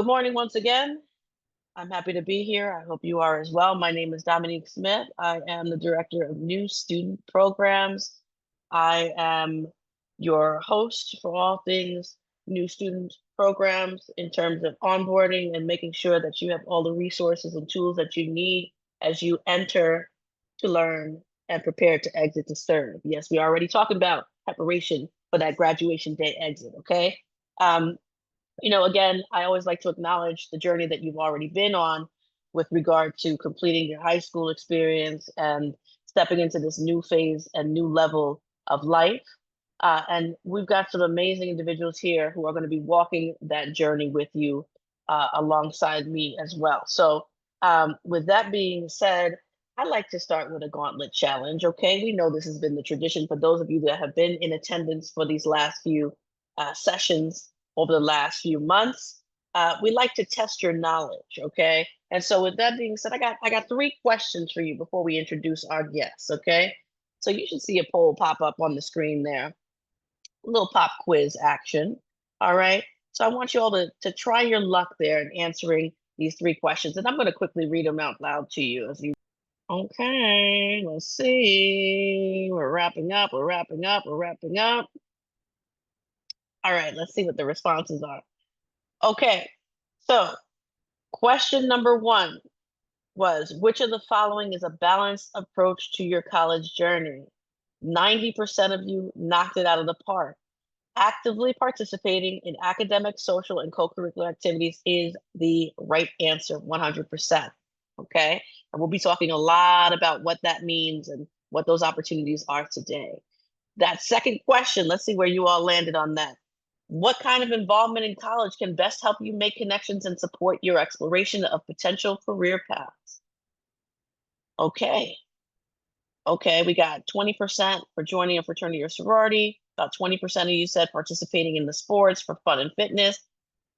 Good morning once again. I'm happy to be here. I hope you are as well. My name is Dominique Smith. I am the Director of New Student Programs. I am your host for all things new student programs in terms of onboarding and making sure that you have all the resources and tools that you need as you enter to learn and prepare to exit to serve. Yes, we are already talking about preparation for that graduation day exit, okay? Again, I always like to acknowledge the journey that you've already been on with regard to completing your high school experience and stepping into this new phase and new level of life. And we've got some amazing individuals here who are going to be walking that journey with you alongside me as well. So, with that being said, I'd like to start with a gauntlet challenge. Okay, we know this has been the tradition for those of you that have been in attendance for these last few sessions over the last few months. We like to test your knowledge, okay? And so with that being said, I got 3 questions for you before we introduce our guests, okay? So you should see a poll pop up on the screen there. A little pop quiz action. All right. So I want you all to try your luck there in answering these 3 questions. And I'm going to quickly read them out loud to you as you. Okay, let's see. We're wrapping up. We're wrapping up. We're wrapping up. All right, let's see what the responses are. Okay, so question number 1 was, which of the following is a balanced approach to your college journey? 90% of you knocked it out of the park. Actively participating in academic, social, and co-curricular activities is the right answer, 100%. Okay, and we'll be talking a lot about what that means and what those opportunities are today. That second question, let's see where you all landed on that. What kind of involvement in college can best help you make connections and support your exploration of potential career paths? Okay. Okay, we got 20% for joining a fraternity or sorority. About 20% of you said participating in the sports for fun and fitness.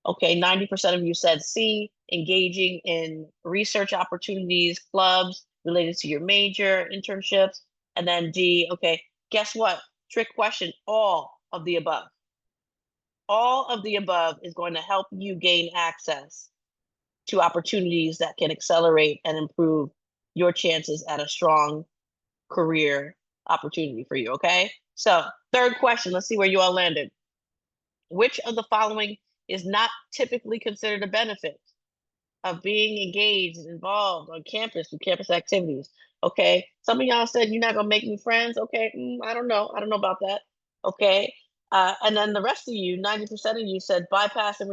Okay, 90% of you said C, engaging in research opportunities, clubs related to your major, internships. And then D, okay, guess what? Trick question, all of the above. All of the above is going to help you gain access to opportunities that can accelerate and improve your chances at a strong career opportunity for you, okay? So, third question, let's see where you all landed. Which of the following is not typically considered a benefit of being engaged and involved on campus with campus activities? Okay, some of y'all said you're not gonna make new friends. Okay, I don't know. I don't know about that. Okay, and then the rest of you, 90% of you said bypassing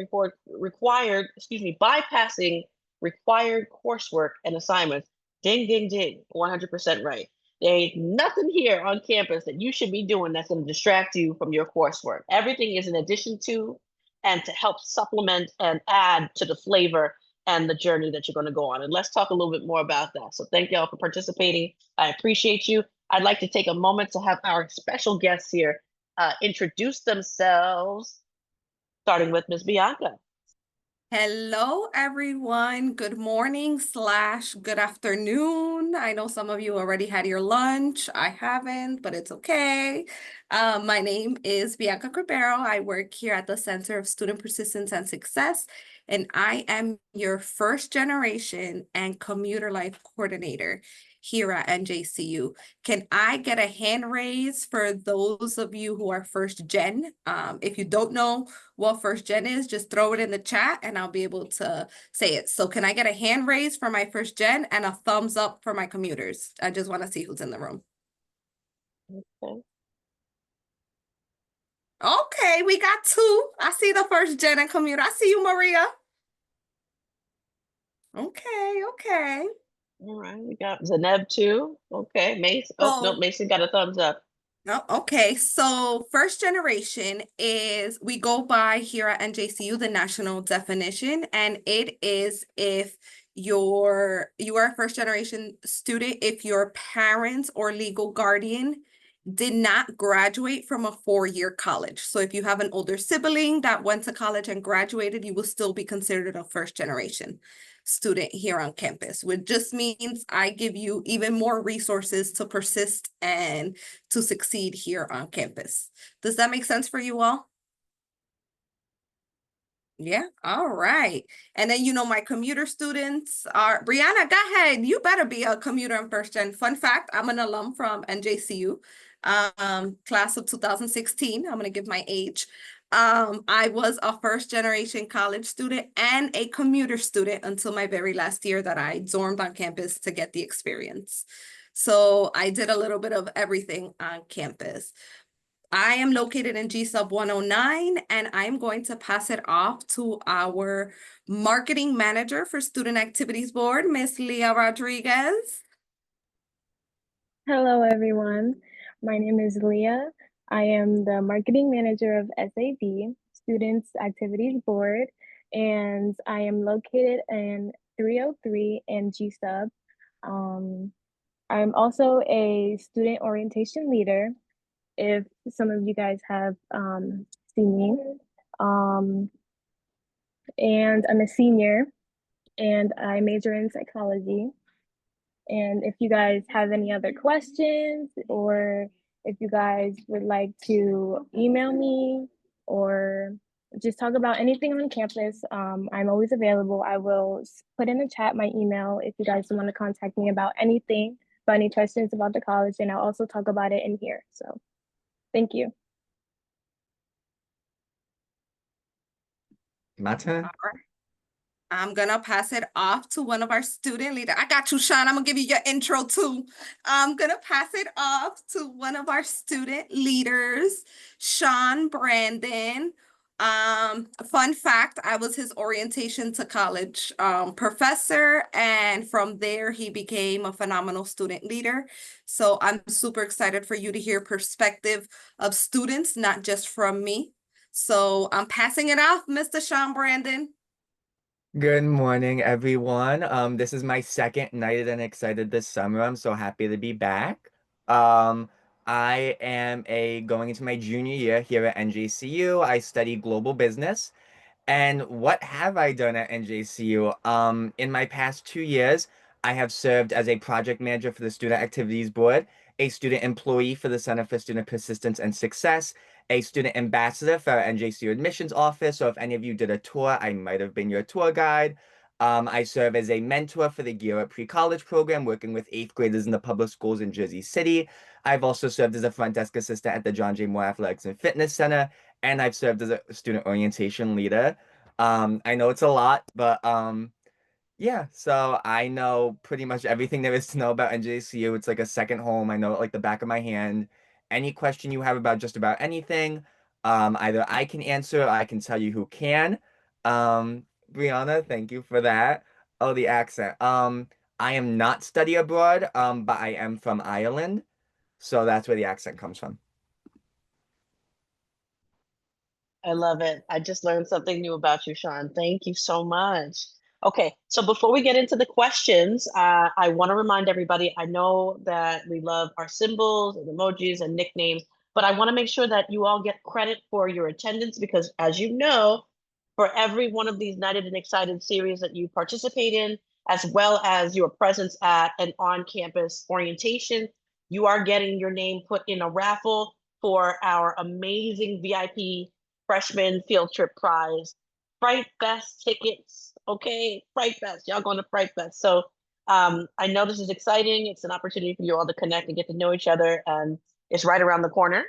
bypassing required coursework and assignments. Ding, ding, ding, 100% right. There ain't nothing here on campus that you should be doing that's going to distract you from your coursework. Everything is in addition to and to help supplement and add to the flavor and the journey that you're going to go on. And let's talk a little bit more about that. So thank y'all for participating. I appreciate you. I'd like to take a moment to have our special guests here introduce themselves, starting with Ms. Bianca. Hello, everyone. Good morning / good afternoon. I know some of you already had your lunch. I haven't, but it's okay. My name is Bianca Cribeiro. I work here at the Center of Student Persistence and Success, and I am your first generation and commuter life coordinator here at NJCU. Can I get a hand raise for those of you who are first gen? If you don't know what first gen is, just throw it in the chat and I'll be able to say it. So can I get a hand raise for my first gen and a thumbs up for my commuters? I just want to see who's in the room. Okay, we got 2. I see the first gen and commuter. I see you, Maria. Okay. All right, we got Zaneb too. Okay, Mason. Oh, no, Mason got a thumbs up. Oh, okay. So first generation is, we go by here at NJCU, the national definition, and it is if you are a first generation student, if your parents or legal guardian did not graduate from a 4-year college. So if you have an older sibling that went to college and graduated, you will still be considered a first generation student here on campus, which just means I give you even more resources to persist and to succeed here on campus. Does that make sense for you all? Yeah, all right. And then, my commuter students are, Brianna, go ahead. You better be a commuter in first gen. Fun fact, I'm an alum from NJCU, class of 2016. I'm going to give my age. I was a first generation college student and a commuter student until my very last year that I dormed on campus to get the experience. So I did a little bit of everything on campus. I am located in G sub 109, and I'm going to pass it off to our marketing manager for Student Activities Board, Miss Leah Rodriguez. Hello, everyone. My name is Leah. I am the marketing manager of SAB, Students Activities Board, and I am located in 303 in G-Sub. I'm also a student orientation leader, if some of you guys have seen me. And I'm a senior, and I major in psychology. And if you guys have any other questions, or if you guys would like to email me or just talk about anything on campus, I'm always available. I will put in the chat my email if you guys want to contact me about anything, about any questions about the college, and I'll also talk about it in here. So thank you. My turn? All right. I'm gonna pass it off to one of our student leaders. I got you, Sean. I'm gonna give you your intro too. I'm gonna pass it off to one of our student leaders, Sean Brandon. Fun fact, I was his orientation to college professor, and from there he became a phenomenal student leader. So I'm super excited for you to hear perspective of students, not just from me. So I'm passing it off, Mr. Sean Brandon. Good morning, everyone. This is my second Nighted and Excited this summer. I'm so happy to be back. Um, I am going into my junior year here at NJCU. I study global business. And what have I done at NJCU? In my past 2 years, I have served as a project manager for the Student Activities Board, a student employee for the Center for Student Persistence and Success, a student ambassador for our NJCU admissions office. So if any of you did a tour, I might have been your tour guide. I serve as a mentor for the Gear Up Pre-College program, working with 8th graders in the public schools in Jersey City. I've also served as a front desk assistant at the John J. Moore Athletics and Fitness Center, and I've served as a student orientation leader. I know it's a lot, but yeah, so I know pretty much everything there is to know about NJCU. It's like a second home. I know it like the back of my hand. Any question you have about just about anything, either I can answer or I can tell you who can. Brianna, thank you for that. Oh, the accent. I am not study abroad, but I am from Ireland, so that's where the accent comes from. I love it. I just learned something new about you, Sean. Thank you so much. Okay, so before we get into the questions, I want to remind everybody, I know that we love our symbols and emojis and nicknames, but I want to make sure that you all get credit for your attendance because, as you know, for every one of these Nighted and Excited series that you participate in, as well as your presence at an on-campus orientation, you are getting your name put in a raffle for our amazing VIP freshman field trip prize. Fright Fest tickets, okay? Fright Fest, y'all going to Fright Fest. So I know this is exciting. It's an opportunity for you all to connect and get to know each other, and it's right around the corner.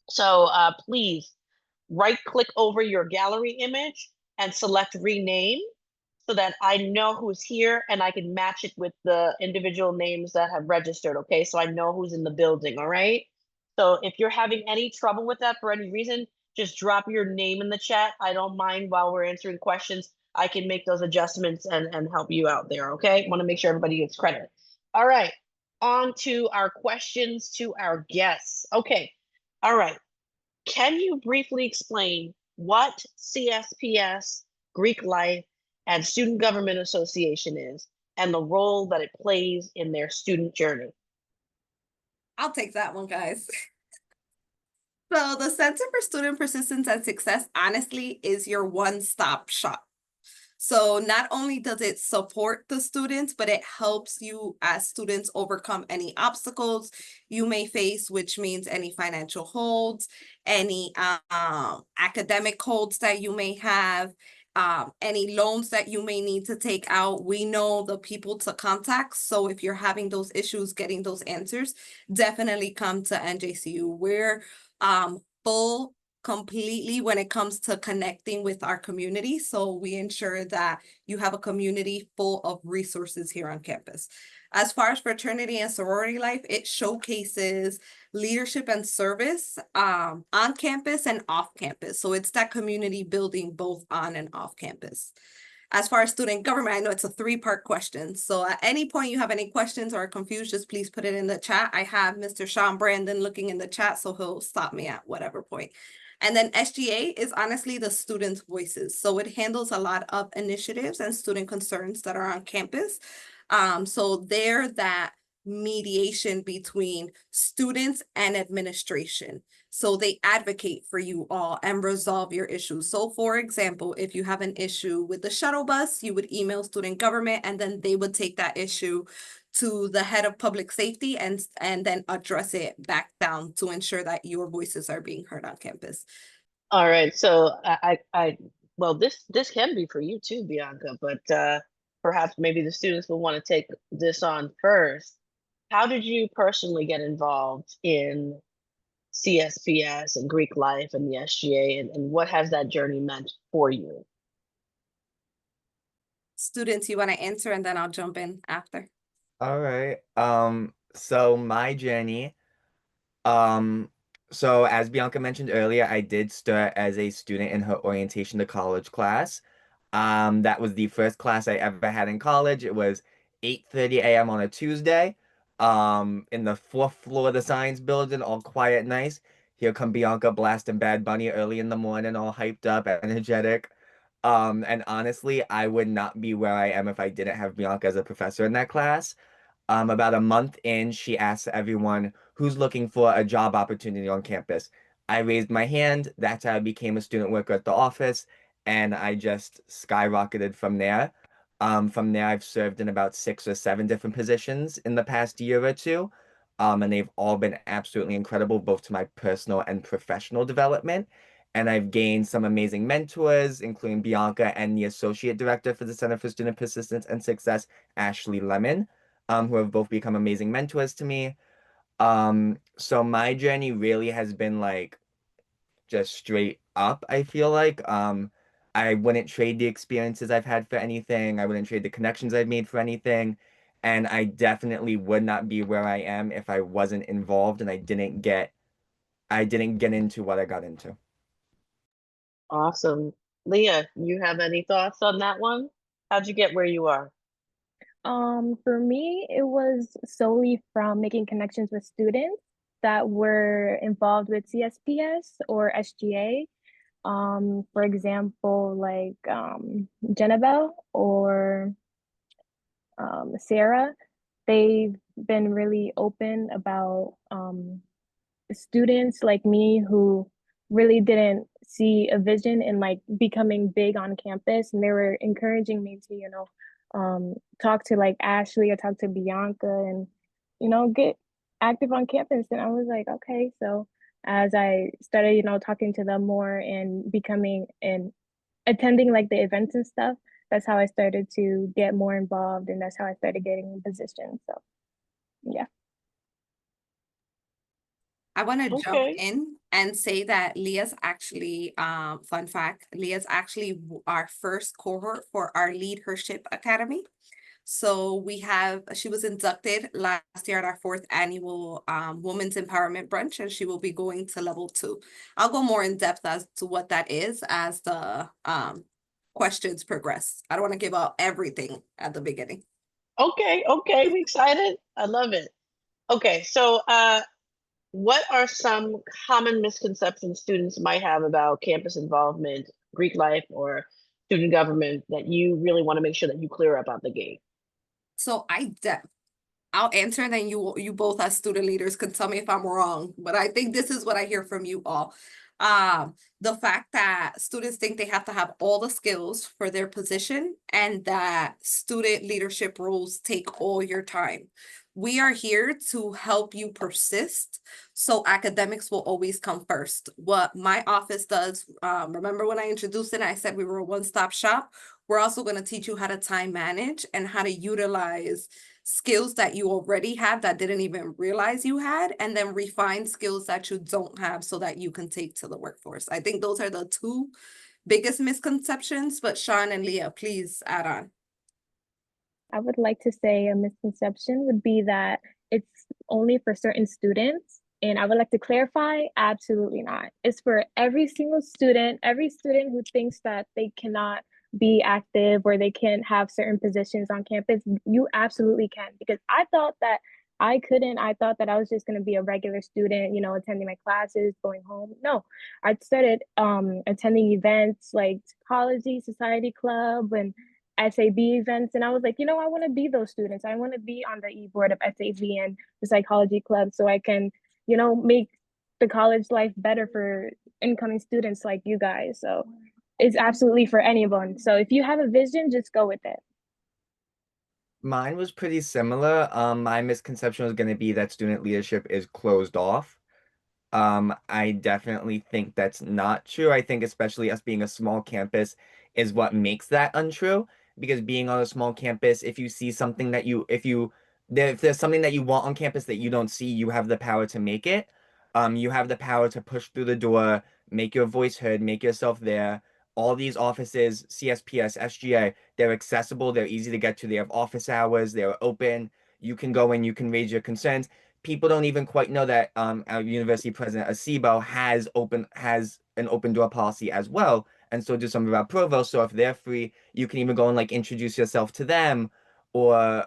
So please right click over your gallery image and select rename so that I know who's here and I can match it with the individual names that have registered, okay? So I know who's in the building, all right? So if you're having any trouble with that for any reason, just drop your name in the chat. I don't mind while we're answering questions. I can make those adjustments and help you out there, okay? Want to make sure everybody gets credit. All right, on to our questions to our guests. Okay, all right. Can you briefly explain what CSPS, Greek Life, and Student Government Association is and the role that it plays in their student journey? I'll take that one, guys. So the Center for Student Persistence and Success, honestly, is your one-stop shop. So not only does it support the students, but it helps you as students overcome any obstacles you may face, which means any financial holds, any academic holds that you may have, any loans that you may need to take out. We know the people to contact. So if you're having those issues getting those answers, definitely come to NJCU. We're full completely when it comes to connecting with our community. So we ensure that you have a community full of resources here on campus. As far as fraternity and sorority life, it showcases leadership and service on campus and off campus. So it's that community building both on and off campus. As far as student government, I know it's a 3-part question. So at any point you have any questions or are confused, just please put it in the chat. I have Mr. Sean Brandon looking in the chat, so he'll stop me at whatever point. And then SGA is honestly the students' voices. So it handles a lot of initiatives and student concerns that are on campus. So they're that mediation between students and administration. So they advocate for you all and resolve your issues. So for example, if you have an issue with the shuttle bus, you would email student government and then they would take that issue to the head of public safety and then address it back down to ensure that your voices are being heard on campus. All right, so well, this can be for you too, Bianca, but perhaps maybe the students will want to take this on first. How did you personally get involved in CSPS and Greek life and the SGA, and what has that journey meant for you? Students, you want to answer and then I'll jump in after. All right. So my journey, um, so as Bianca mentioned earlier, I did start as a student in her orientation to college class. That was the first class I ever had in college. It was 8:30 a.m. on a Tuesday, in the 4th floor of the science building, all quiet, nice. Here come Bianca blasting Bad Bunny early in the morning, all hyped up, energetic. And honestly, I would not be where I am if I didn't have Bianca as a professor in that class. About a month in, she asked everyone who's looking for a job opportunity on campus. I raised my hand. That's how I became a student worker at the office, and I just skyrocketed from there. From there, I've served in about 6 or 7 different positions in the past year or two, and they've all been absolutely incredible, both to my personal and professional development. And I've gained some amazing mentors, including Bianca and the Associate Director for the Center for Student Persistence and Success, Ashley Lemon, who have both become amazing mentors to me. So my journey really has been like just straight up, I feel like. I wouldn't trade the experiences I've had for anything. I wouldn't trade the connections I've made for anything. And I definitely would not be where I am if I wasn't involved and I didn't get into what I got into. Awesome. Leah, you have any thoughts on that one? How'd you get where you are? For me, it was solely from making connections with students that were involved with CSPS or SGA. For example, like Jenabel or Sarah, they've been really open about students like me who really didn't see a vision in like becoming big on campus, and they were encouraging me to talk to like Ashley or talk to Bianca and get active on campus. And I was like, okay. So as I started talking to them more and becoming and attending like the events and stuff, that's how I started to get more involved, and that's how I started getting in positions. So yeah. I want to jump Okay. in and say that Leah's actually, fun fact, Leah's actually our first cohort for our Leadership Academy. So she was inducted last year at our 4th annual Women's Empowerment Brunch, and she will be going to level 2. I'll go more in depth as to what that is as the questions progress. I don't want to give out everything at the beginning. Okay, we excited. I love it. Okay, so what are some common misconceptions students might have about campus involvement, Greek life, or student government that you really want to make sure that you clear up out the gate? So I'll answer, and then you both as student leaders can tell me if I'm wrong, but I think this is what I hear from you all. The fact that students think they have to have all the skills for their position and that student leadership roles take all your time. We are here to help you persist, so academics will always come first. What my office does, remember when I introduced it, I said we were a one-stop shop. We're also going to teach you how to time manage and how to utilize skills that you already have that didn't even realize you had, and then refine skills that you don't have so that you can take to the workforce. I think those are the two biggest misconceptions, but Sean and Leah, please add on. I would like to say a misconception would be that it's only for certain students. And I would like to clarify, absolutely not. It's for every single student, every student who thinks that they cannot be active or they can't have certain positions on campus. You absolutely can, because I thought that I couldn't. I thought that I was just going to be a regular student, attending my classes, going home. No, I started attending events like Psychology Society Club and SAB events. And I was like, I want to be those students. I want to be on the e-board of SAB and the Psychology Club so I can, make the college life better for incoming students like you guys. So it's absolutely for anyone. So if you have a vision, just go with it. Mine was pretty similar. My misconception was going to be that student leadership is closed off. I definitely think that's not true. I think especially us being a small campus is what makes that untrue. Because being on a small campus, if you see something that if there's something that you want on campus that you don't see, you have the power to make it. You have the power to push through the door, make your voice heard, make yourself there. All these offices, CSPS, SGA, they're accessible, they're easy to get to. They have office hours, they're open. You can go in, you can raise your concerns. People don't even quite know that our university president Acebo has an open door policy as well, and so do some of our provosts. So if they're free, you can even go and like introduce yourself to them, or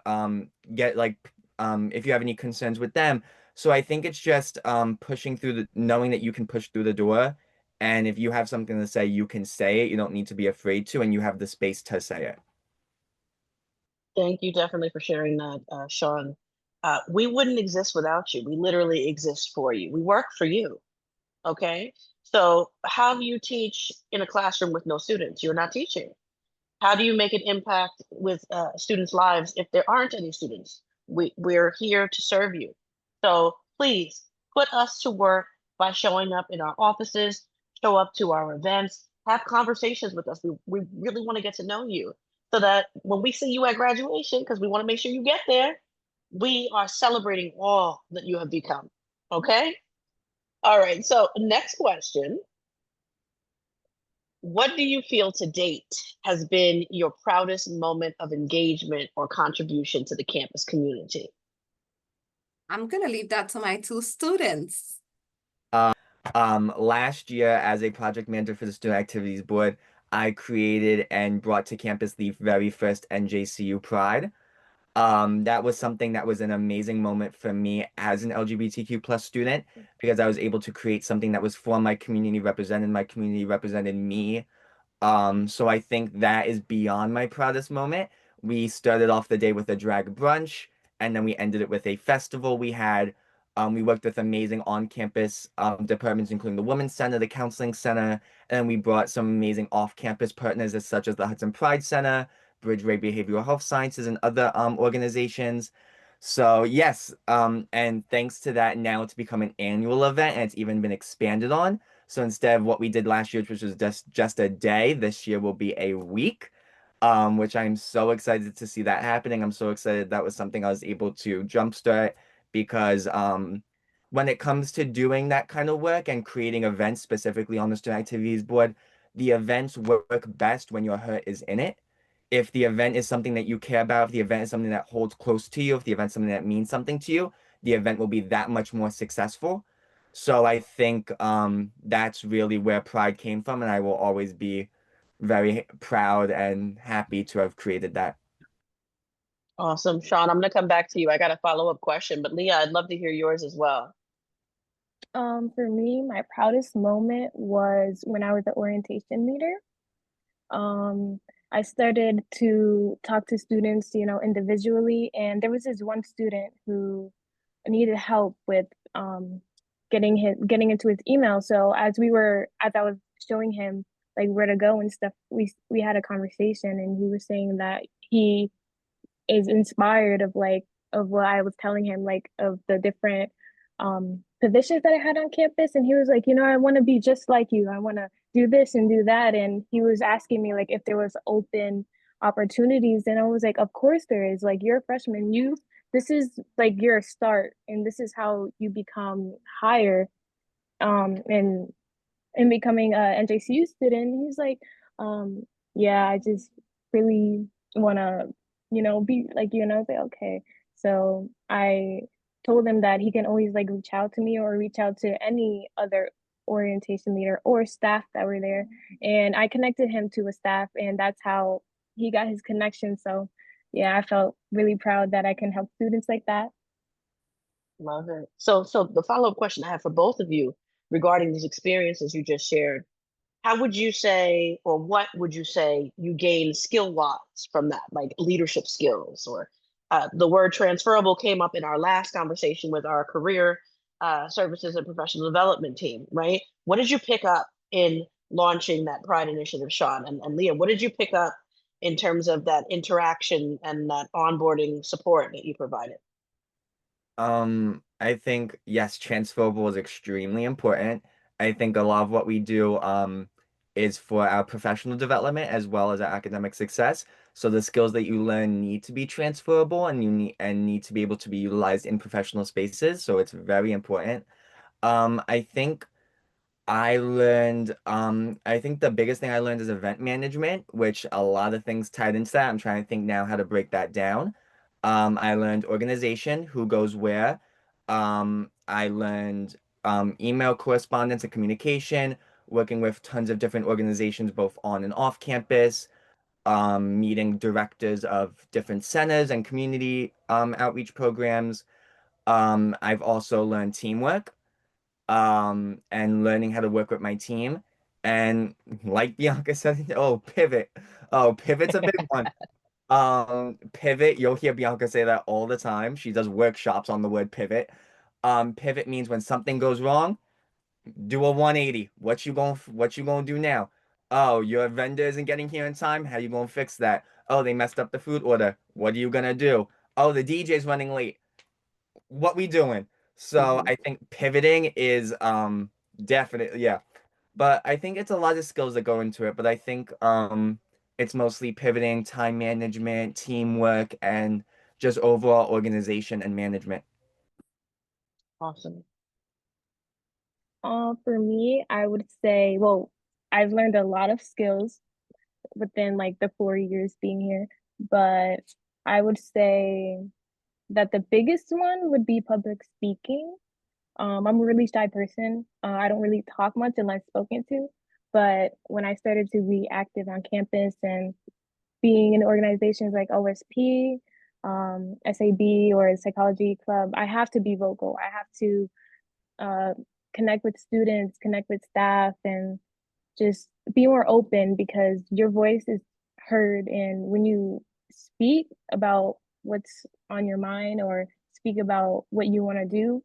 get like if you have any concerns with them. So I think it's just pushing through knowing that you can push through the door, and if you have something to say, you can say it. You don't need to be afraid to, and you have the space to say it. Thank you definitely for sharing that, Sean. We wouldn't exist without you. We literally exist for you. We work for you. Okay. So how do you teach in a classroom with no students? You're not teaching. How do you make an impact with students' lives if there aren't any students? We're here to serve you. So please put us to work by showing up in our offices, show up to our events, have conversations with us. We really want to get to know you so that when we see you at graduation, because we want to make sure you get there, we are celebrating all that you have become. Okay? All right. So next question. What do you feel to date has been your proudest moment of engagement or contribution to the campus community? I'm gonna leave that to my two students. Last year, as a project manager for the Student Activities Board, I created and brought to campus the very first NJCU Pride. That was something that was an amazing moment for me as an LGBTQ plus student because I was able to create something that was for my community represented me. So I think that is beyond my proudest moment. We started off the day with a drag brunch, and then we ended it with a festival. We worked with amazing on-campus departments, including the Women's Center, the Counseling Center, and we brought some amazing off-campus partners, such as the Hudson Pride Center, Bridgeway Behavioral Health Sciences, and other organizations. So yes, and thanks to that, now it's become an annual event, and it's even been expanded on. So instead of what we did last year, which was just a day, this year will be a week, which I'm so excited to see that happening. I'm so excited that was something I was able to jumpstart because when it comes to doing that kind of work and creating events specifically on the Student Activities Board, the events work best when your heart is in it. If the event is something that you care about, if the event is something that holds close to you, if the event is something that means something to you, the event will be that much more successful. So I think that's really where pride came from, and I will always be very proud and happy to have created that. Awesome. Sean, I'm going to come back to you. I got a follow-up question, but Leah, I'd love to hear yours as well. For me, my proudest moment was when I was the orientation leader. I started to talk to students, individually, and there was this one student who needed help with getting into his email. So as I was showing him like where to go and stuff, we had a conversation, and he was saying that he is inspired of what I was telling him, like of the different positions that I had on campus. And he was like, I want to be just like you. I want to do this and do that. And he was asking me like if there was open opportunities. And I was like, of course there is. Like, you're a freshman. This is like your start, and this is how you become higher. And becoming a NJCU student, he's like, yeah, I just really want to, be like you. And I was like, okay. So I told him that he can always like reach out to me or reach out to any other orientation leader or staff that were there. And I connected him to a staff, and that's how he got his connection. So yeah, I felt really proud that I can help students like that. Love it. So the follow-up question I have for both of you regarding these experiences you just shared, how would you say, or what would you say you gained skill-wise from that, like leadership skills, or the word transferable came up in our last conversation with our career services and professional development team, right? What did you pick up in launching that Pride initiative, Sean and Leah? What did you pick up in terms of that interaction and that onboarding support that you provided? I think yes, transferable is extremely important. I think a lot of what we do is for our professional development as well as our academic success. So the skills that you learn need to be transferable, and you need to be able to be utilized in professional spaces. So it's very important. I think I think the biggest thing I learned is event management, which a lot of things tied into that. I'm trying to think now how to break that down. I learned organization, who goes where. I learned email correspondence and communication, working with tons of different organizations, both on and off campus, meeting directors of different centers and community outreach programs. I've also learned teamwork, and learning how to work with my team. And like Bianca said, oh, pivot. Oh, pivot's a big one. Pivot, you'll hear Bianca say that all the time. She does workshops on the word pivot. Pivot means when something goes wrong, do a 180. What you gonna do now? Oh, your vendor isn't getting here in time. How you gonna fix that? Oh, they messed up the food order. What are you gonna do? Oh, the DJ's running late. What we doing? So Mhm. I think pivoting is definitely, yeah. But I think it's a lot of skills that go into it. But I think it's mostly pivoting, time management, teamwork, and just overall organization and management. Awesome. For me, I would say, well, I've learned a lot of skills within like the 4 years being here, but I would say that the biggest one would be public speaking. I'm a really shy person. I don't really talk much unless spoken to, but when I started to be active on campus and being in organizations like OSP, SAB, or Psychology Club, I have to be vocal. I have to uh, connect with students, connect with staff, and just be more open because your voice is heard. And when you speak about what's on your mind or speak about what you want to do,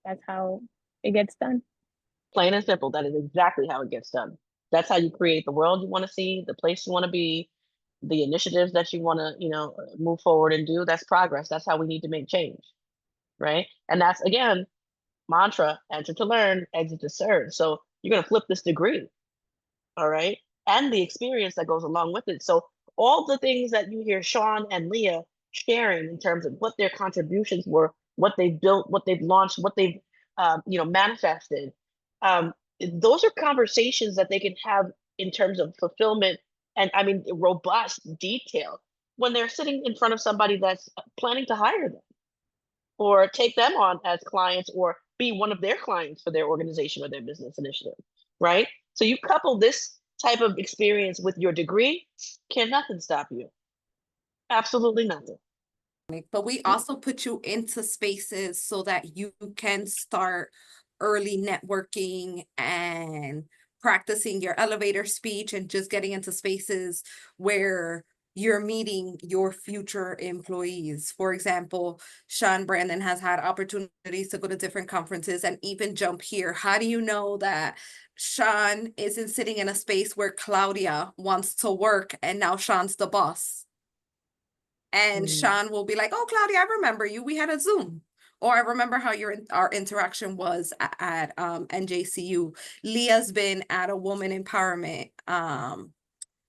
that's how it gets done. Plain and simple. That is exactly how it gets done. That's how you create the world you want to see, the place you want to be, the initiatives that you want to, move forward and do. That's progress. That's how we need to make change, right? And that's again, mantra: enter to learn, exit to serve. So you're going to flip this degree, all right, and the experience that goes along with it. So all the things that you hear Sean and Leah sharing in terms of what their contributions were, what they've built, what they've launched, what they've manifested, um, those are conversations that they can have in terms of fulfillment, and I mean robust detail, when they're sitting in front of somebody that's planning to hire them or take them on as clients or be one of their clients for their organization or their business initiative, right? So you couple this type of experience with your degree, can nothing stop you? Absolutely nothing. But we also put you into spaces so that you can start early networking and practicing your elevator speech and just getting into spaces where you're meeting your future employees. For example, Sean Brandon has had opportunities to go to different conferences and even jump here. How do you know that Sean isn't sitting in a space where Claudia wants to work and now Sean's the boss? And Sean will be like, "Oh, Claudia, I remember you. We had a Zoom." Or I remember how our interaction was at NJCU. Leah's been at a woman empowerment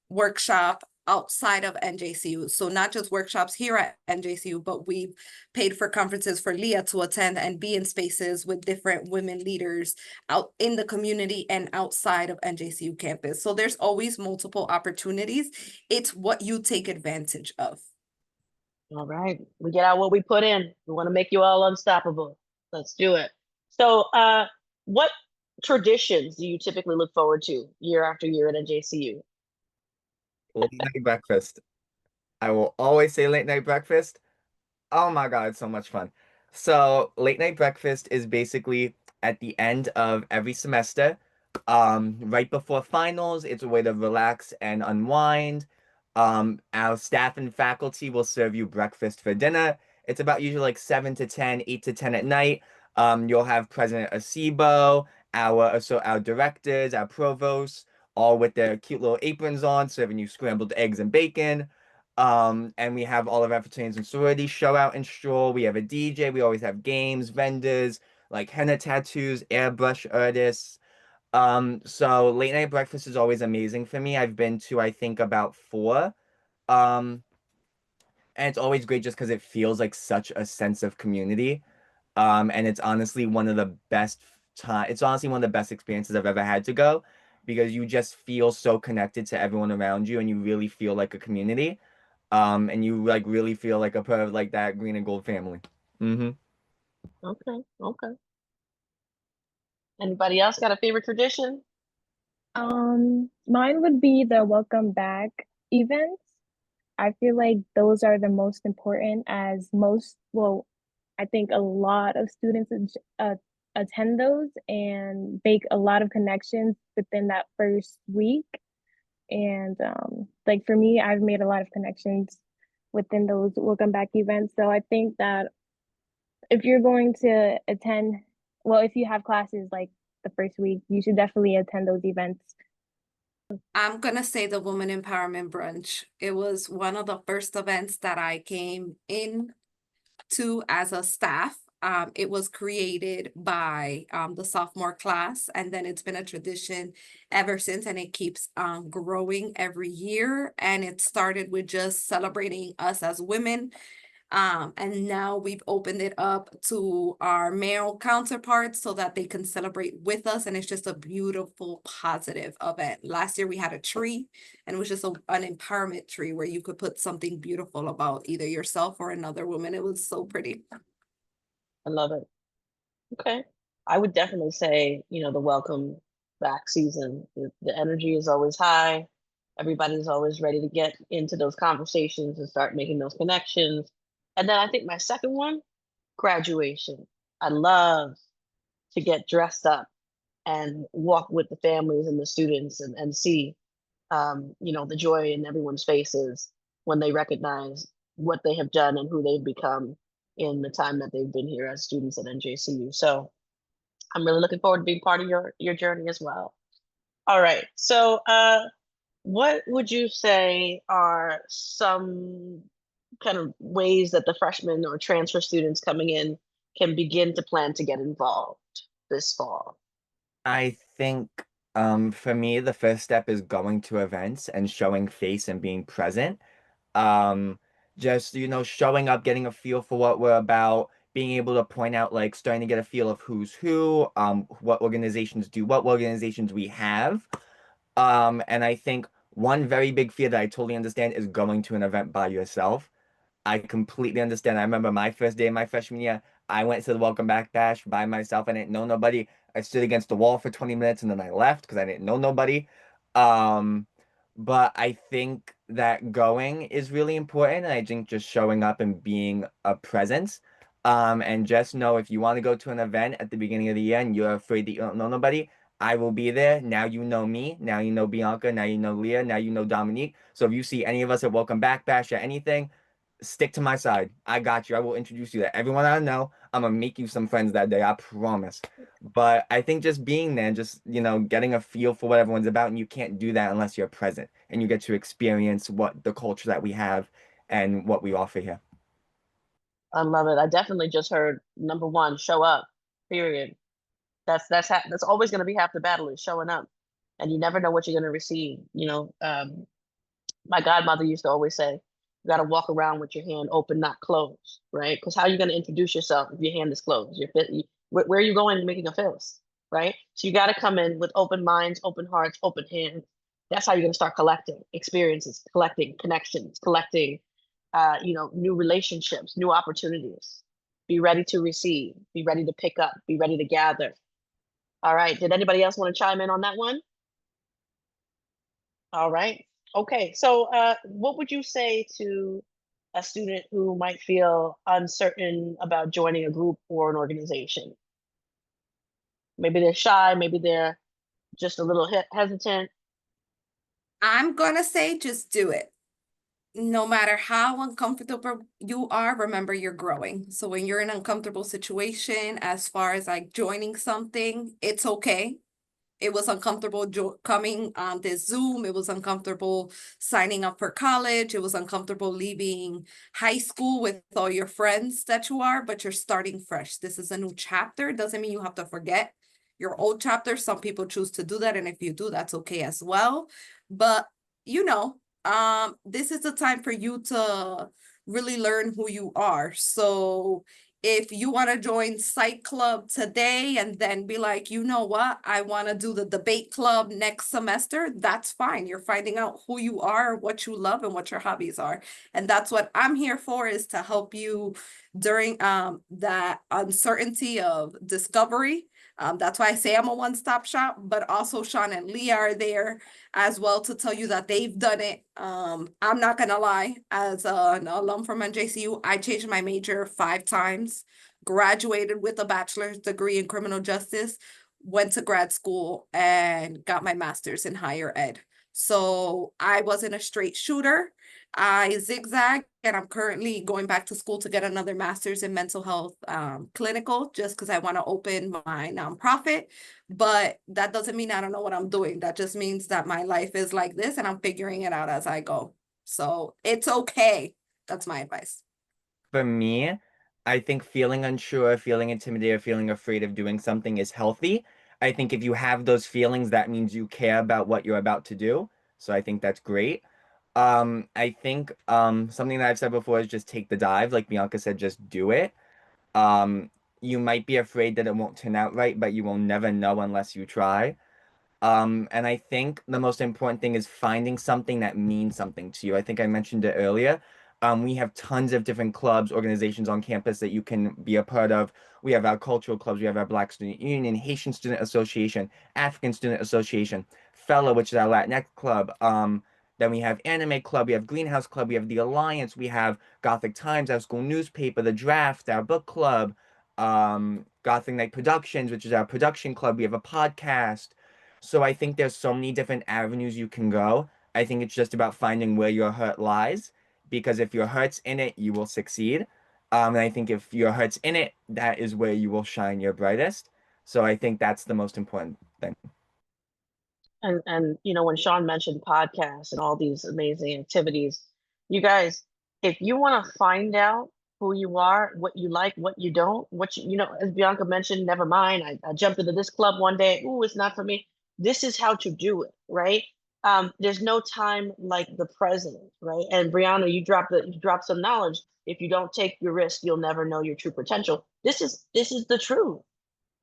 workshop outside of NJCU. So not just workshops here at NJCU, but we've paid for conferences for Leah to attend and be in spaces with different women leaders out in the community and outside of NJCU campus. So there's always multiple opportunities. It's what you take advantage of. All right, we get out what we put in. We want to make you all unstoppable. Let's do it. So, what traditions do you typically look forward to year after year at NJCU? Late night breakfast. I will always say late night breakfast. Oh my God, it's so much fun. So late night breakfast is basically at the end of every semester, right before finals. It's a way to relax and unwind. Our staff and faculty will serve you breakfast for dinner. It's about usually like 7 to 10, 8 to 10 at night. You'll have President Acebo, our directors, our provosts, all with their cute little aprons on, serving you scrambled eggs and bacon. And we have all of our fraternities and sororities show out and stroll. We have a DJ. We always have games, vendors, like henna tattoos, airbrush artists. So late night breakfast is always amazing for me. I've been to, I think, about four. Um, and it's always great just because it feels like such a sense of community. And it's honestly one of the best it's honestly one of the best experiences I've ever had to go because you just feel so connected to everyone around you and you really feel like a community. And you like really feel like a part of like that green and gold family. Mm-hmm. Okay, okay. Anybody else got a favorite tradition? Mine would be the welcome back events. I feel like those are the most important as well, I think a lot of students attend those and make a lot of connections within that first week. And like for me, I've made a lot of connections within those welcome back events. So I think that if you're going to attend, well, if you have classes like the first week, you should definitely attend those events. I'm gonna say the Woman Empowerment Brunch. It was one of the first events that I came in to as a staff. It was created by the sophomore class, and then it's been a tradition ever since, and it keeps growing every year. And it started with just celebrating us as women. And now we've opened it up to our male counterparts so that they can celebrate with us. And it's just a beautiful, positive event. Last year we had a tree, and it was just an empowerment tree where you could put something beautiful about either yourself or another woman. It was so pretty. I love it. Okay. I would definitely say, the welcome back season. The energy is always high. Everybody's always ready to get into those conversations and start making those connections. And then I think my second one, graduation. I love to get dressed up and walk with the families and the students and see, the joy in everyone's faces when they recognize what they have done and who they've become in the time that they've been here as students at NJCU. So I'm really looking forward to being part of your journey as well. All right. So what would you say are some kind of ways that the freshmen or transfer students coming in can begin to plan to get involved this fall? I think for me the first step is going to events and showing face and being present. Um just showing up, getting a feel for what we're about, being able to point out like starting to get a feel of who's who, what organizations do, what organizations we have. And I think one very big fear that I totally understand is going to an event by yourself. I completely understand. I remember my first day in my freshman year, I went to the Welcome Back Bash by myself. I didn't know nobody. I stood against the wall for 20 minutes and then I left because I didn't know nobody. Um, but I think that going is really important. And I think just showing up and being a presence. And just know if you want to go to an event at the beginning of the year and you're afraid that you don't know nobody, I will be there. Now you know me. Now you know Bianca. Now you know Leah. Now you know Dominique. So if you see any of us at Welcome Back Bash or anything, stick to my side. I got you. I will introduce you to everyone I know. I'm gonna make you some friends that day. I promise. But I think just being there and just, getting a feel for what everyone's about, and you can't do that unless you're present and you get to experience what the culture that we have and what we offer here. I love it. I definitely just heard number one, show up, period. That's always going to be half the battle is showing up, and you never know what you're going to receive. My godmother used to always say, you got to walk around with your hand open, not closed, right? Because how are you going to introduce yourself if your hand is closed? Where are you going making a fist, right? So you got to come in with open minds, open hearts, open hands. That's how you're going to start collecting experiences, collecting connections, collecting, new relationships, new opportunities. Be ready to receive, be ready to pick up, be ready to gather. All right. Did anybody else want to chime in on that one? All right. Okay. So, what would you say to a student who might feel uncertain about joining a group or an organization? Maybe they're shy, maybe they're just a little hesitant. I'm gonna say just do it. No matter how uncomfortable you are, remember you're growing. So when you're in an uncomfortable situation, as far as like joining something, it's okay. It was uncomfortable coming on this Zoom. It was uncomfortable signing up for college. It was uncomfortable leaving high school with all your friends that you are, but you're starting fresh. This is a new chapter. Doesn't mean you have to forget your old chapter. Some people choose to do that. And if you do, that's okay as well. But this is the time for you to really learn who you are. So if you want to join Psych Club today and then be like, you know what, I want to do the debate club next semester, that's fine. You're finding out who you are, what you love, and what your hobbies are. And that's what I'm here for, is to help you during that uncertainty of discovery. That's why I say I'm a one-stop shop, but also Sean and Leah are there as well to tell you that they've done it. I'm not gonna lie, as an alum from NJCU, I changed my major 5 times, graduated with a bachelor's degree in criminal justice, went to grad school and got my master's in higher ed. So I wasn't a straight shooter. I zigzag, and I'm currently going back to school to get another master's in mental health clinical, just because I want to open my nonprofit. But that doesn't mean I don't know what I'm doing. That just means that my life is like this and I'm figuring it out as I go. So it's okay. That's my advice. For me, I think feeling unsure, feeling intimidated, feeling afraid of doing something is healthy. I think if you have those feelings, that means you care about what you're about to do. So I think that's great. I think something that I've said before is just take the dive. Like Bianca said, just do it. Um, you might be afraid that it won't turn out right, but you will never know unless you try. And I think the most important thing is finding something that means something to you. I think I mentioned it earlier. We have tons of different clubs, organizations on campus that you can be a part of. We have our cultural clubs, we have our Black Student Union, Haitian Student Association, African Student Association, Fellow, which is our Latinx club. Then we have Anime Club, we have Greenhouse Club, we have the Alliance, we have Gothic Times, our school newspaper, the Draft, our book club, Gothic Night Productions, which is our production club. We have a podcast. So I think there's so many different avenues you can go. I think it's just about finding where your heart lies, because if your heart's in it, you will succeed. And I think if your heart's in it, that is where you will shine your brightest. So I think that's the most important thing. And when Sean mentioned podcasts and all these amazing activities, you guys, if you want to find out who you are, what you like, what you don't, as Bianca mentioned, never mind. I jumped into this club one day. Ooh, it's not for me. This is how to do it, right? There's no time like the present, right? And Brianna, you dropped some knowledge. If you don't take your risk, you'll never know your true potential. This is the truth.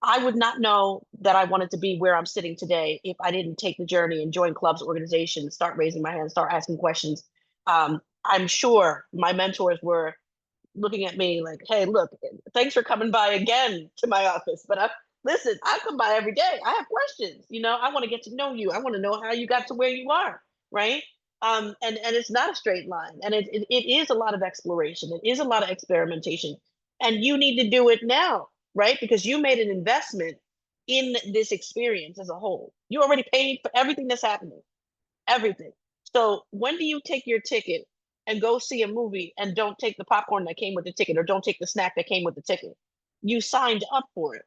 I would not know that I wanted to be where I'm sitting today if I didn't take the journey and join clubs, organizations, start raising my hand, start asking questions. I'm sure my mentors were looking at me like, hey, look, thanks for coming by again to my office. But listen, I come by every day. I have questions. I want to get to know you. I want to know how you got to where you are, right? And it's not a straight line. And it is a lot of exploration. It is a lot of experimentation. And you need to do it now, right? Because you made an investment in this experience as a whole. You already paid for everything that's happening, everything. So when do you take your ticket and go see a movie and don't take the popcorn that came with the ticket or don't take the snack that came with the ticket? You signed up for it.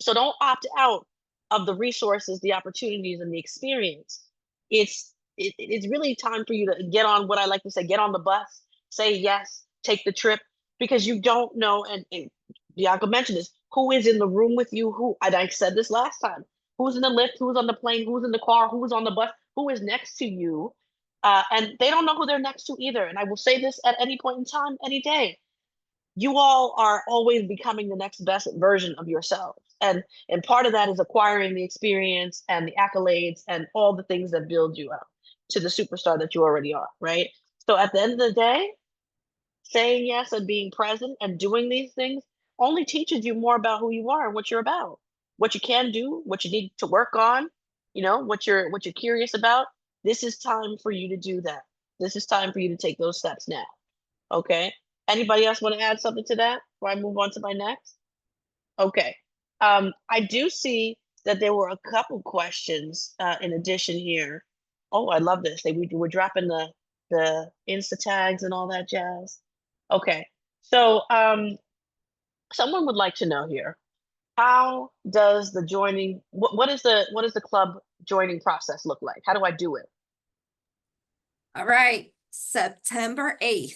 So don't opt out of the resources, the opportunities, and the experience. It's really time for you to get on what I like to say, get on the bus, say yes, take the trip, because you don't know, and Bianca mentioned this, who is in the room with you, who, and I said this last time, who's in the lift, who's on the plane, who's in the car, who's on the bus, who is next to you. And they don't know who they're next to either. And I will say this at any point in time, any day, you all are always becoming the next best version of yourselves, and part of that is acquiring the experience and the accolades and all the things that build you up to the superstar that you already are, right? So at the end of the day, saying yes and being present and doing these things only teaches you more about who you are and what you're about, what you can do, what you need to work on, what you're curious about. This is time for you to do that. This is time for you to take those steps now. Okay. Anybody else want to add something to that before I move on to my next? Okay. I do see that there were a couple questions in addition here. Oh, I love this. We're dropping the Insta tags and all that jazz. Okay. So someone would like to know here, how does the joining what is the club joining process look like? How do I do it? All right, September 8th,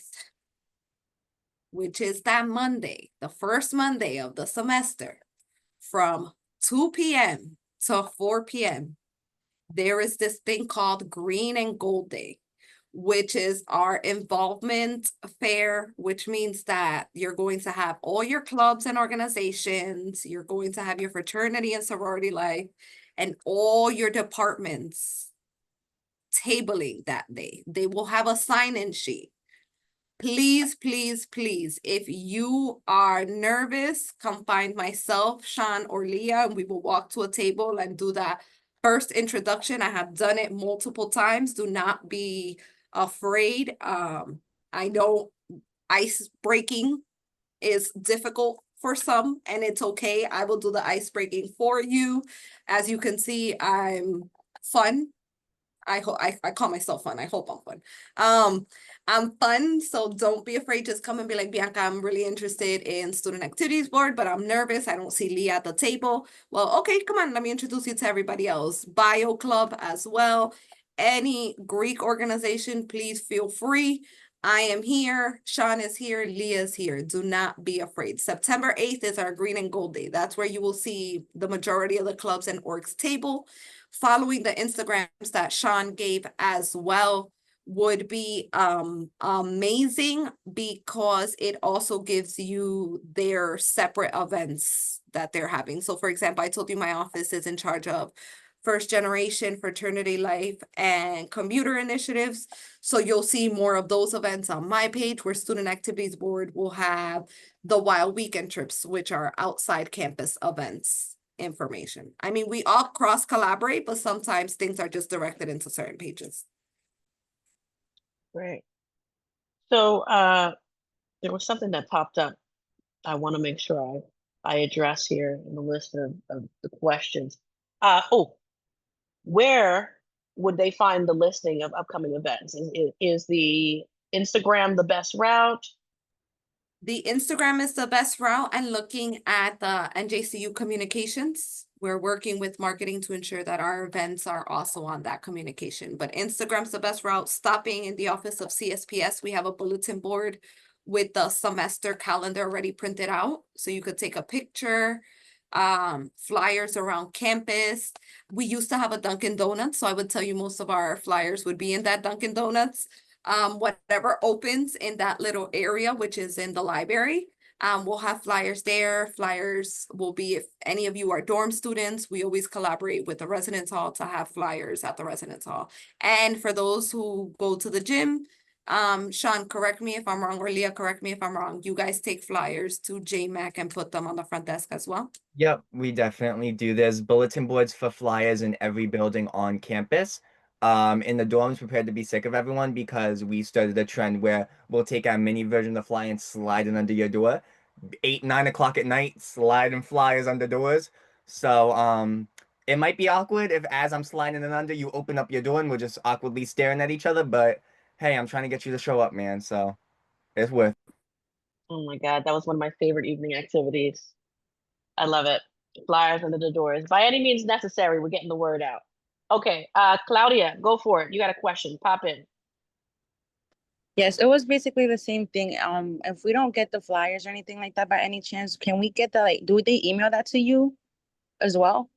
which is that Monday, the first Monday of the semester, from 2 p.m. to 4 p.m., there is this thing called Green and Gold Day, which is our involvement fair, which means that you're going to have all your clubs and organizations, you're going to have your fraternity and sorority life, and all your departments tabling that day. They will have a sign-in sheet. Please, please, please, if you are nervous, come find myself, Sean, or Leah, and we will walk to a table and do that first introduction. I have done it multiple times. Do not be afraid. I know ice breaking is difficult for some, and it's okay. I will do the ice breaking for you. As you can see, I'm fun. I hope I call myself fun. I hope I'm fun. I'm fun, so don't be afraid. Just come and be like, Bianca, I'm really interested in student activities board, but I'm nervous. I don't see Leah at the table. Well, okay, come on, let me introduce you to everybody else. Bio club as well. Any Greek organization, please feel free. I am here. Sean is here. Leah's here. Do not be afraid. September 8th is our Green and Gold Day. That's where you will see the majority of the clubs and orgs table. Following the Instagrams that Sean gave as well would be amazing, because it also gives you their separate events that they're having. So for example, I told you my office is in charge of first generation, fraternity life, and commuter initiatives. So you'll see more of those events on my page, where Student Activities Board will have the wild weekend trips, which are outside campus events information. I mean, we all cross collaborate, but sometimes things are just directed into certain pages. Great. So there was something that popped up. I want to make sure I address here in the list of the questions. Where would they find the listing of upcoming events? Is the Instagram the best route? The Instagram is the best route, and looking at the NJCU communications, we're working with marketing to ensure that our events are also on that communication. But Instagram's the best route. Stopping in the office of CSPS, we have a bulletin board with the semester calendar already printed out, so you could take a picture. Flyers around campus. We used to have a Dunkin' Donuts, so I would tell you most of our flyers would be in that Dunkin' Donuts. Whatever opens in that little area, which is in the library, we'll have flyers there. Flyers will be, if any of you are dorm students, we always collaborate with the residence hall to have flyers at the residence hall. And for those who go to the gym, Sean, correct me if I'm wrong, or Leah, correct me if I'm wrong, you guys take flyers to JMAC and put them on the front desk as well? Yep, we definitely do. There's bulletin boards for flyers in every building on campus. In the dorms, prepared to be sick of everyone, because we started a trend where we'll take our mini version of the flyer and slide it under your door. 8, 9 o'clock at night, sliding flyers under doors. So it might be awkward if as I'm sliding in under, you open up your door and we're just awkwardly staring at each other. But hey, I'm trying to get you to show up, man. So it's worth. Oh my God, that was one of my favorite evening activities. I love it. Flyers under the doors. By any means necessary, we're getting the word out. Okay, Claudia, go for it. You got a question. Pop in. Yes, it was basically the same thing. If we don't get the flyers or anything like that by any chance, can we get the like, do they email that to you as well?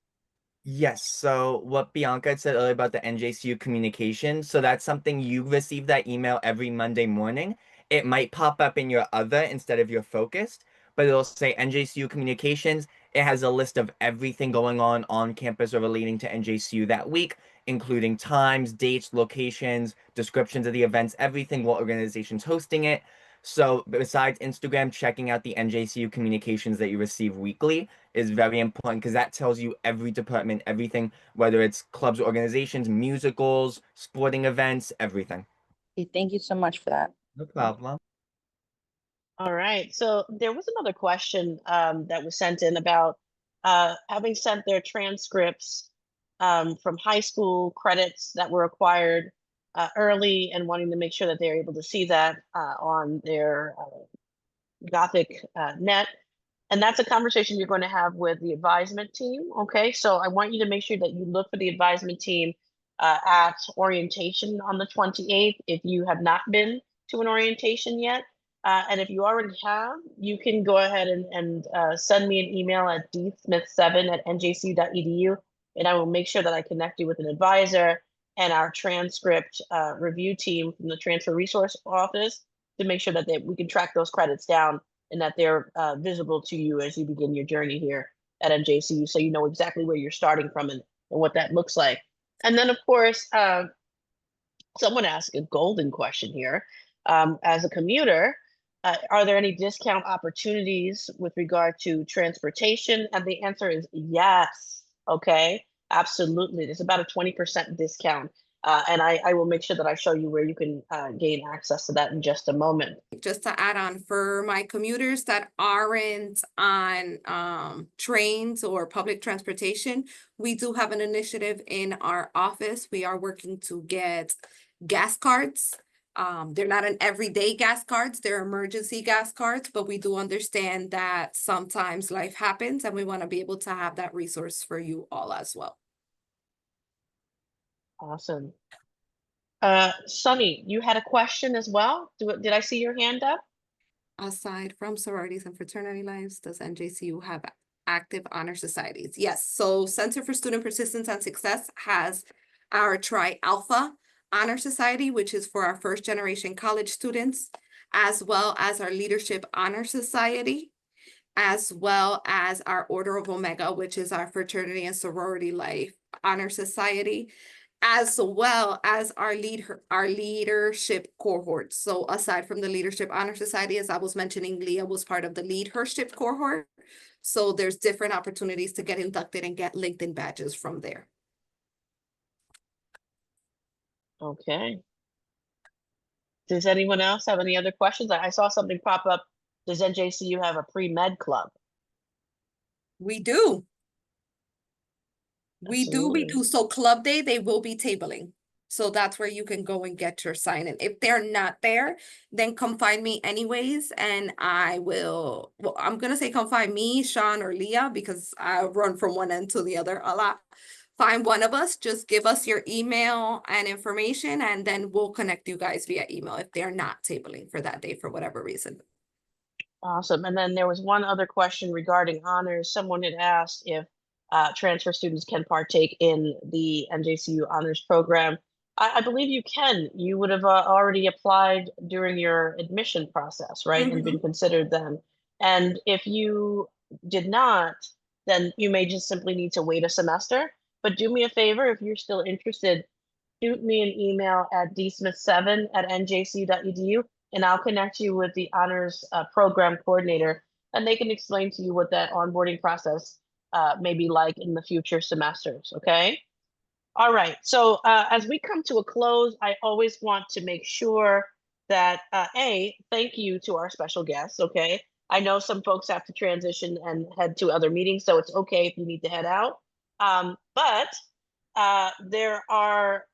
Yes, so what Bianca had said earlier about the NJCU communication, so that's something you receive that email every Monday morning. It might pop up in your other instead of your focused, but it'll say NJCU communications. It has a list of everything going on campus or relating to NJCU that week, including times, dates, locations, descriptions of the events, everything, what organization's hosting it. So besides Instagram, checking out the NJCU communications that you receive weekly is very important because that tells you every department, everything, whether it's clubs, organizations, musicals, sporting events, everything. Okay, thank you so much for that. No problem. All right. So there was another question that was sent in about having sent their transcripts from high school credits that were acquired early and wanting to make sure that they're able to see that on their Gothic net. And that's a conversation you're going to have with the advisement team. Okay. So I want you to make sure that you look for the advisement team at orientation on the 28th if you have not been to an orientation yet. And if you already have, you can go ahead and send me an email at dsmith7@njcu.edu, and I will make sure that I connect you with an advisor and our transcript review team from the Transfer Resource Office to make sure that we can track those credits down and that they're visible to you as you begin your journey here at NJCU, so you know exactly where you're starting from and what that looks like. And then, of course, someone asked a golden question here. As a commuter, are there any discount opportunities with regard to transportation? And the answer is yes. Okay, absolutely. There's about a 20% discount. And I will make sure that I show you where you can gain access to that in just a moment. Just to add on, for my commuters that aren't on trains or public transportation, we do have an initiative in our office. We are working to get gas cards. They're not an everyday gas cards, they're emergency gas cards, but we do understand that sometimes life happens and we want to be able to have that resource for you all as well. Awesome. Sunny, you had a question as well? Did I see your hand up? Aside from sororities and fraternity lives, does NJCU have active honor societies? Yes, so Center for Student Persistence and Success has our Tri Alpha Honor Society, which is for our first generation college students, as well as our Leadership Honor Society, as well as our Order of Omega, which is our fraternity and sorority life honor society, as well as our leadership cohort. So aside from the Leadership Honor Society, as I was mentioning, Leah was part of the leadership cohort. So there's different opportunities to get inducted and get LinkedIn badges from there. Okay. Does anyone else have any other questions? I saw something pop up. Does NJCU have a pre-med club? We do. We do. So club day, they will be tabling. So that's where you can go and get your sign in. If they're not there, then come find me anyways. And I will, well, I'm going to say come find me, Sean or Leah, because I run from one end to the other a lot. Find one of us, just give us your email and information, and then we'll connect you guys via email if they're not tabling for that day for whatever reason. Awesome. And then there was one other question regarding honors. Someone had asked if transfer students can partake in the NJCU honors program. I believe you can. You would have already applied during your admission process, right? And been considered then. And if you did not, then you may just simply need to wait a semester. But do me a favor, if you're still interested, shoot me an email at dsmith7@njcu.edu, and I'll connect you with the honors program coordinator, and they can explain to you what that onboarding process may be like in the future semesters, okay? All right, so as we come to a close, I always want to make sure that, thank you to our special guests, okay? I know some folks have to transition and head to other meetings, so it's okay if you need to head out. But there are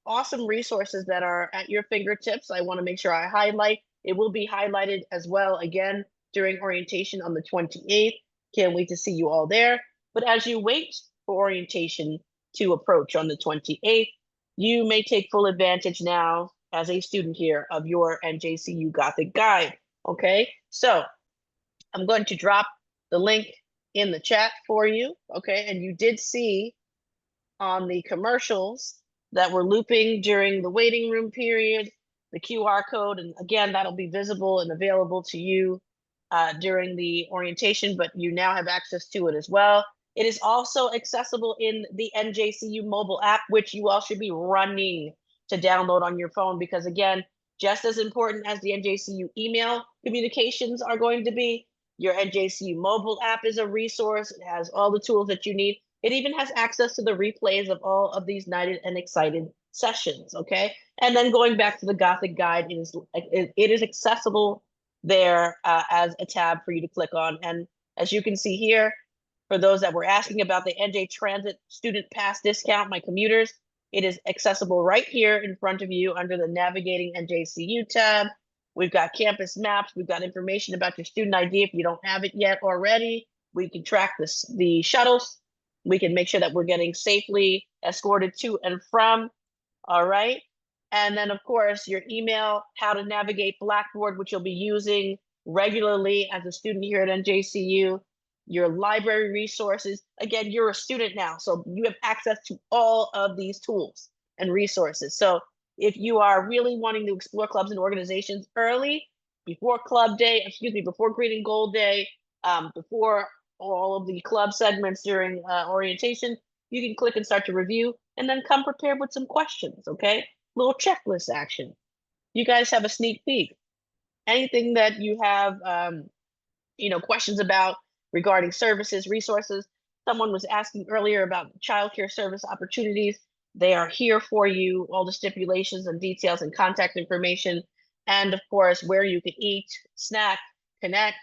awesome resources that are at your fingertips. I want to make sure I highlight. It will be highlighted as well again during orientation on the 28th. Can't wait to see you all there. But as you wait for orientation to approach on the 28th, you may take full advantage now as a student here of your NJCU Gothic Guide. Okay, so I'm going to drop the link in the chat for you. Okay, and you did see on the commercials that were looping during the waiting room period, the QR code, and again, that'll be visible and available to you during the orientation, but you now have access to it as well. It is also accessible in the NJCU mobile app, which you all should be running to download on your phone, because again, just as important as the NJCU email communications are going to be, your NJCU mobile app is a resource. It has all the tools that you need. It even has access to the replays of all of these Knighted and Excited sessions, okay? And then going back to the Gothic Guide, it is accessible there as a tab for you to click on. And as you can see here, for those that were asking about the NJ Transit Student Pass discount, my commuters, it is accessible right here in front of you under the Navigating NJCU tab. We've got campus maps. We've got information about your student ID if you don't have it yet already. We can track the shuttles. We can make sure that we're getting safely escorted to and from. All right. And then, of course, your email, how to navigate Blackboard, which you'll be using regularly as a student here at NJCU. Your library resources. Again, you're a student now, so you have access to all of these tools and resources. So if you are really wanting to explore clubs and organizations early, before club day, before Green and Gold Day, before all of the club segments during orientation, you can click and start to review and then come prepared with some questions, okay? Little checklist action. You guys have a sneak peek. Anything that you have, questions about regarding services, resources. Someone was asking earlier about childcare service opportunities. They are here for you, all the stipulations and details and contact information. And of course, where you can eat, snack, connect,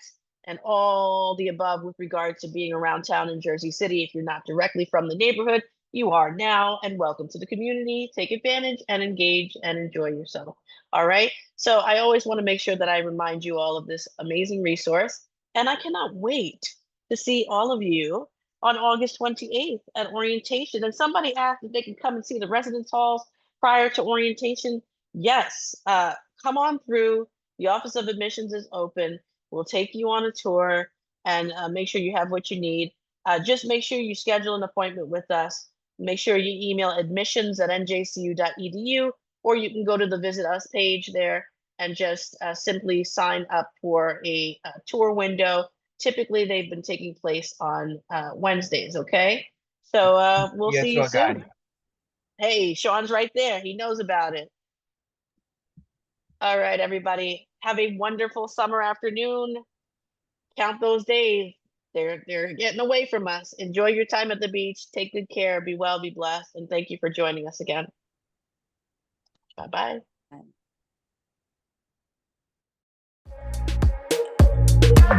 and all the above with regard to being around town in Jersey City. If you're not directly from the neighborhood, you are now, and welcome to the community. Take advantage and engage and enjoy yourself. All right. So I always want to make sure that I remind you all of this amazing resource. And I cannot wait to see all of you on August 28th at orientation. And somebody asked if they can come and see the residence halls prior to orientation. Yes, come on through. The Office of Admissions is open. We'll take you on a tour and make sure you have what you need. Just make sure you schedule an appointment with us. Make sure you email admissions@njcu.edu, or you can go to the Visit Us page there and just simply sign up for a tour window. Typically, they've been taking place on Wednesdays, okay? So we'll Yes, see you your soon. guide. Hey, Sean's right there. He knows about it. All right, everybody. Have a wonderful summer afternoon. Count those days. They're getting away from us. Enjoy your time at the beach. Take good care. Be well, be blessed. And thank you for joining us again. Bye-bye.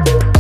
Bye.